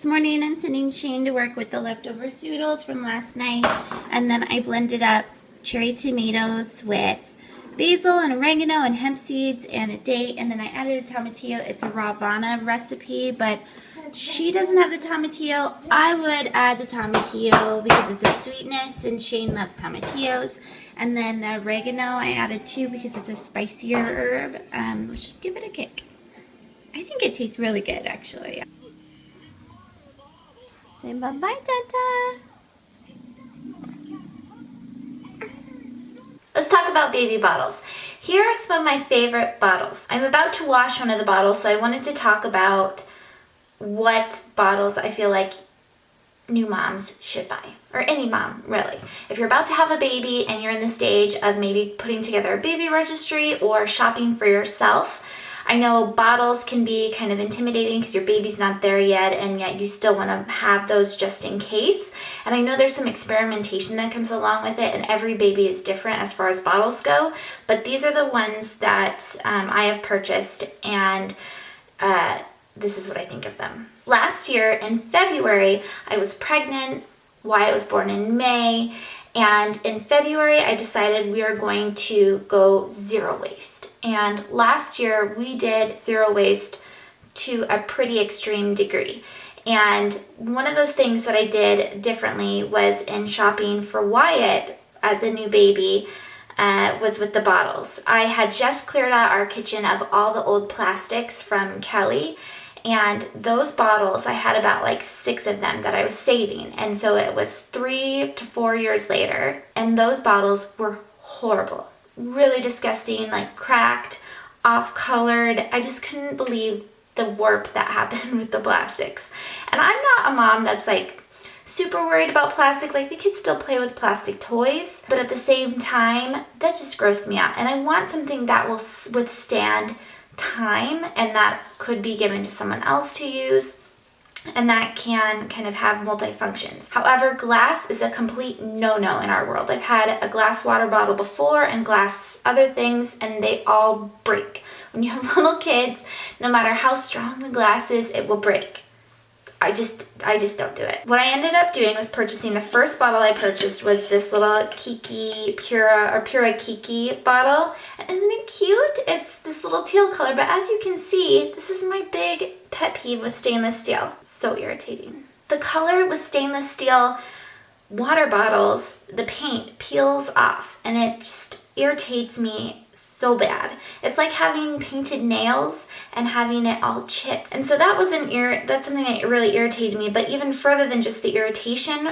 This morning I'm sending Shane to work with the leftover zoodles from last night, and then I blended up cherry tomatoes with basil and oregano and hemp seeds and a date, and then I added a tomatillo. It's a Ravana recipe, but she doesn't have the tomatillo. I would add the tomatillo because it's a sweetness, and Shane loves tomatillos. And then the oregano I added too because it's a spicier herb, which should give it a kick. I think it tastes really good, actually. Say bye-bye, Tata. Let's talk about baby bottles. Here are some of my favorite bottles. I'm about to wash one of the bottles, so I wanted to talk about what bottles I feel like new moms should buy, or any mom, really. If you're about to have a baby and you're in the stage of maybe putting together a baby registry or shopping for yourself, I know bottles can be kind of intimidating because your baby's not there yet, and yet you still want to have those just in case. And I know there's some experimentation that comes along with it, and every baby is different as far as bottles go, but these are the ones that I have purchased, and this is what I think of them. Last year in February, I was pregnant. Wyatt was born in May, and in February I decided we are going to go zero waste. And last year we did zero waste to a pretty extreme degree. And one of those things that I did differently was in shopping for Wyatt as a new baby was with the bottles. I had just cleared out our kitchen of all the old plastics from Kelly, and those bottles, I had about like 6 of them that I was saving. And so it was 3 to 4 years later, and those bottles were horrible. Really disgusting, like cracked, off-colored. I just couldn't believe the warp that happened with the plastics. And I'm not a mom that's like super worried about plastic. Like, the kids still play with plastic toys, but at the same time, that just grossed me out. And I want something that will withstand time and that could be given to someone else to use, and that can kind of have multi-functions. However, glass is a complete no-no in our world. I've had a glass water bottle before and glass other things, and they all break. When you have little kids, no matter how strong the glass is, it will break. I just don't do it. What I ended up doing was purchasing, the first bottle I purchased was this little Kiki Pura Kiki bottle. And isn't it cute? It's this little teal color, but as you can see, this is my big pet peeve with stainless steel. So irritating. The color with stainless steel water bottles, the paint peels off, and it just irritates me so bad. It's like having painted nails and having it all chipped. And so that was that's something that really irritated me. But even further than just the irritation,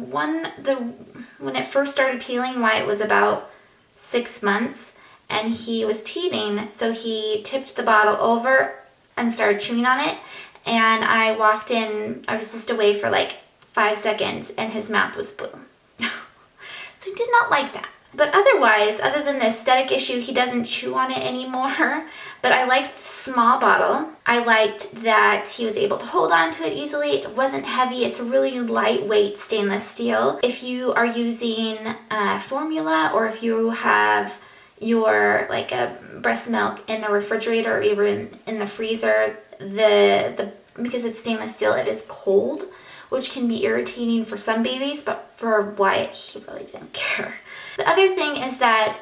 when it first started peeling, Wyatt was about 6 months and he was teething, so he tipped the bottle over and started chewing on it. And I walked in, I was just away for like 5 seconds, and his mouth was blue. So he did not like that. But otherwise, other than the aesthetic issue, he doesn't chew on it anymore. But I liked the small bottle. I liked that he was able to hold on to it easily. It wasn't heavy. It's a really lightweight stainless steel. If you are using formula, or if you have your like a breast milk in the refrigerator or even in the freezer, because it's stainless steel, it is cold, which can be irritating for some babies, but for Wyatt, he really didn't care. The other thing is that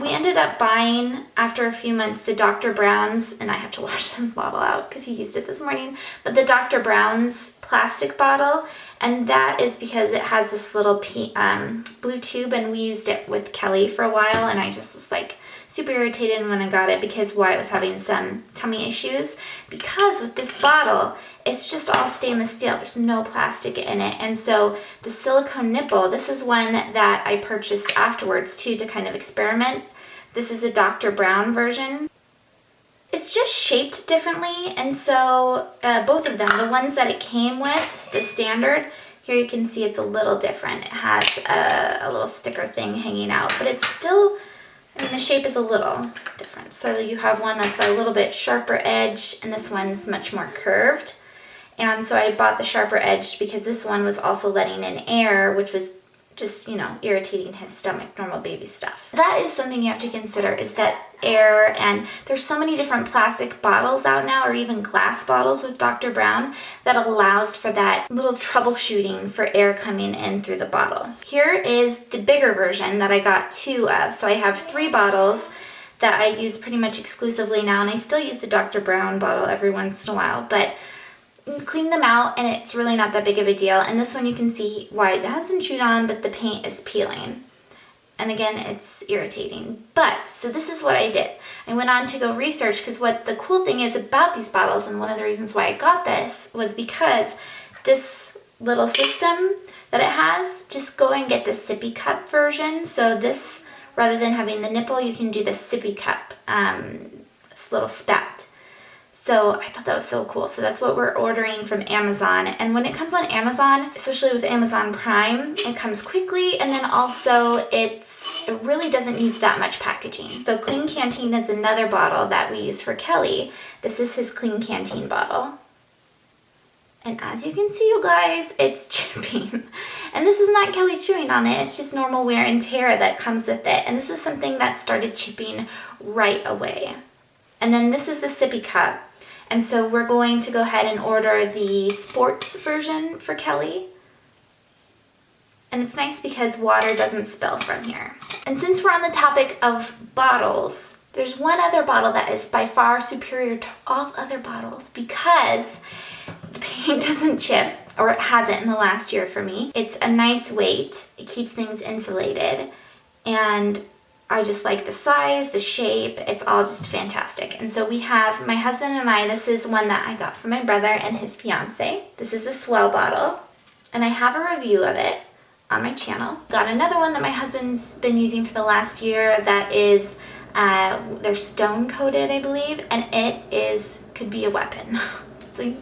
we ended up buying, after a few months, the Dr. Brown's, and I have to wash this bottle out because he used it this morning, but the Dr. Brown's plastic bottle, and that is because it has this little blue tube, and we used it with Kelly for a while, and I just was like super irritated when I got it because Wyatt was having some tummy issues. Because with this bottle, it's just all stainless steel. There's no plastic in it. And so the silicone nipple, this is one that I purchased afterwards too to kind of experiment. This is a Dr. Brown version. It's just shaped differently, and so both of them, the ones that it came with, the standard, here you can see it's a little different. It has a little sticker thing hanging out, but it's still, I mean, the shape is a little different. So you have one that's a little bit sharper edge, and this one's much more curved. And so I bought the sharper edge because this one was also letting in air, which was just, you know, irritating his stomach, normal baby stuff. That is something you have to consider, is that air, and there's so many different plastic bottles out now, or even glass bottles with Dr. Brown, that allows for that little troubleshooting for air coming in through the bottle. Here is the bigger version that I got 2 of. So I have 3 bottles that I use pretty much exclusively now, and I still use the Dr. Brown bottle every once in a while, but clean them out and it's really not that big of a deal. And this one you can see why it hasn't chewed on, but the paint is peeling. And again, it's irritating. But, so this is what I did. I went on to go research, because what the cool thing is about these bottles, and one of the reasons why I got this, was because this little system that it has, just go and get the sippy cup version. So this, rather than having the nipple, you can do the sippy cup, this little spout. So I thought that was so cool. So that's what we're ordering from Amazon. And when it comes on Amazon, especially with Amazon Prime, it comes quickly, and then also it really doesn't use that much packaging. So Klean Kanteen is another bottle that we use for Kelly. This is his Klean Kanteen bottle. And as you can see, you guys, it's chipping. And this is not Kelly chewing on it, it's just normal wear and tear that comes with it. And this is something that started chipping right away. And then this is the sippy cup. And so we're going to go ahead and order the sports version for Kelly. And it's nice because water doesn't spill from here. And since we're on the topic of bottles, there's one other bottle that is by far superior to all other bottles, because the paint doesn't chip, or it hasn't in the last year for me. It's a nice weight, it keeps things insulated, and I just like the size, the shape, it's all just fantastic. And so we have, my husband and I, this is one that I got from my brother and his fiance. This is the Swell bottle, and I have a review of it on my channel. Got another one that my husband's been using for the last year that is, they're stone coated, I believe, and it could be a weapon. So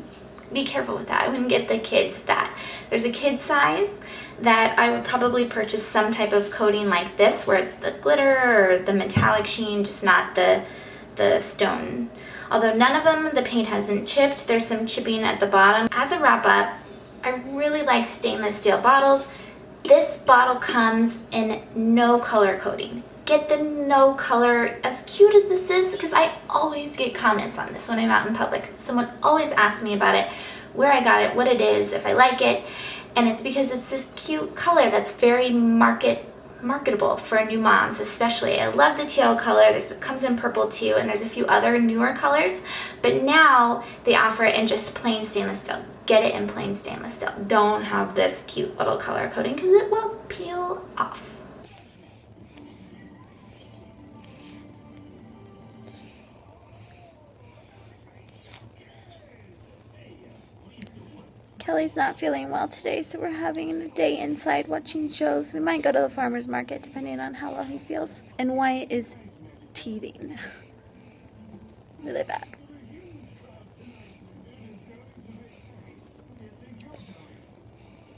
be careful with that. I wouldn't get the kids that. There's a kid size that I would probably purchase some type of coating like this, where it's the glitter or the metallic sheen, just not the stone. Although none of them, the paint hasn't chipped. There's some chipping at the bottom. As a wrap up, I really like stainless steel bottles. This bottle comes in no color coating. Get the no color, as cute as this is, because I always get comments on this when I'm out in public. Someone always asks me about it, where I got it, what it is, if I like it. And it's because it's this cute color that's very marketable for new moms, especially. I love the teal color. It comes in purple too, and there's a few other newer colors. But now they offer it in just plain stainless steel. Get it in plain stainless steel. Don't have this cute little color coating, because it will peel off. Kelly's not feeling well today, so we're having a day inside watching shows. We might go to the farmer's market depending on how well he feels. And Wyatt is teething really bad.